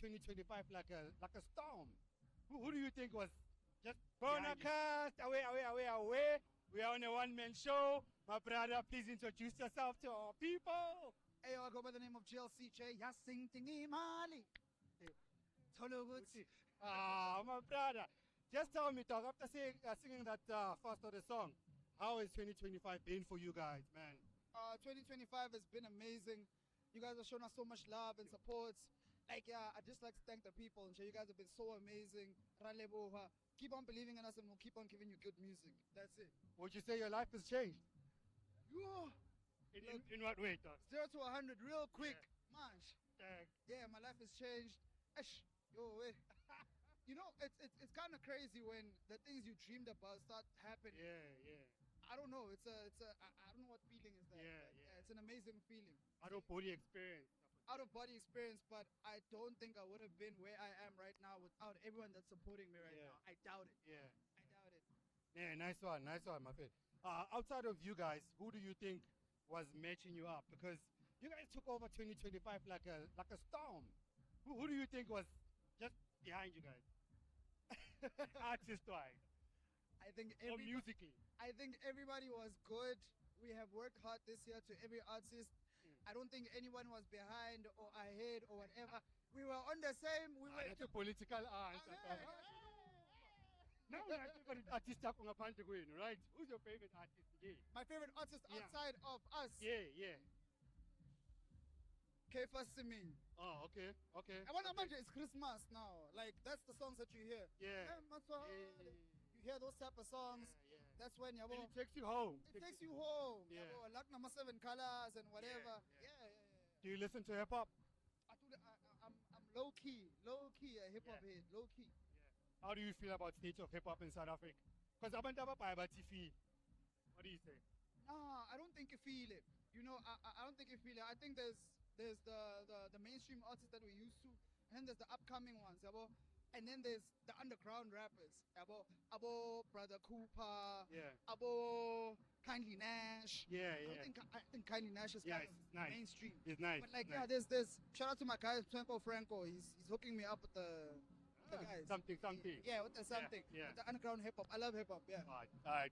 2025 like a storm. Who do you think was just Bonacast? Away. We are on a one-man show. My brother, please introduce yourself to our people. Hey, I go by the name of GLCJ. Yasing tingi mali. Toluguts. My brother. Just tell me, dog, after singing that first of the song, how has 2025 been for you guys, man? 2025 has been amazing. You guys have shown us so much love and support. Like, yeah, I just like to thank the people and you guys have been so amazing. Raleboha. Keep on believing in us and we'll keep on giving you good music. That's it. Would you say your life has changed? Yeah. In what way, dog? 0 to 100 real quick. Man. Dang. Yeah, my life has changed. Ash, yo, wait. You know, it's kind of crazy when the things you dreamed about start happening. Yeah. I don't know. I don't know what feeling is that. Yeah, but yeah. It's an amazing feeling. Out of body experience. Out of body experience, but I don't think I would have been where I am right now without everyone that's supporting me right Yeah. now. I doubt it. Yeah. I doubt it. Yeah, nice one, my friend. Outside of you guys, who do you think was matching you up? Because you guys took over 2025 like a storm. Who do you think was just behind you guys? Artist-wise I think or musically? I think everybody was good. We have worked hard this year to every artist. I don't think anyone was behind or ahead or whatever. We were on the same. We were. That's a political answer. Now your favorite artist ako ngaphandle kwenu, right? Who's your favorite artist again? My favorite artist Yeah. outside of us. Yeah. Kefa Simin. Oh, okay. I want to imagine it's Christmas now. Like that's the songs that you hear. Yeah. You hear those type of songs. Yeah. That's when And it takes you home. it takes you home. Yeah. Yabo, like number 7 colors and whatever. Yeah. Yeah. Do you listen to hip hop? I'm low key a hip hop Yeah. head, low key. Yeah. How do you feel about state of hip hop in South Africa? Because abantu ababhaya bathi feel. What do you say? Nah, I don't think you feel it. You know, I don't think you feel it. I think there's the mainstream artists that we used to, and then there's the upcoming ones, yabo. And then there's the underground rappers, Abo Brother Cooper, Yeah. Abo Kindly Nash. Yeah. I think Kindly Nash is Yeah, kind it's of nice. mainstream. It's nice. But like, nice. yeah, there's shout out to my guy Tempo Franco. He's hooking me up with the guys. Something. Yeah, with the something. Yeah. With the underground hip hop. I love hip hop. Yeah. All right.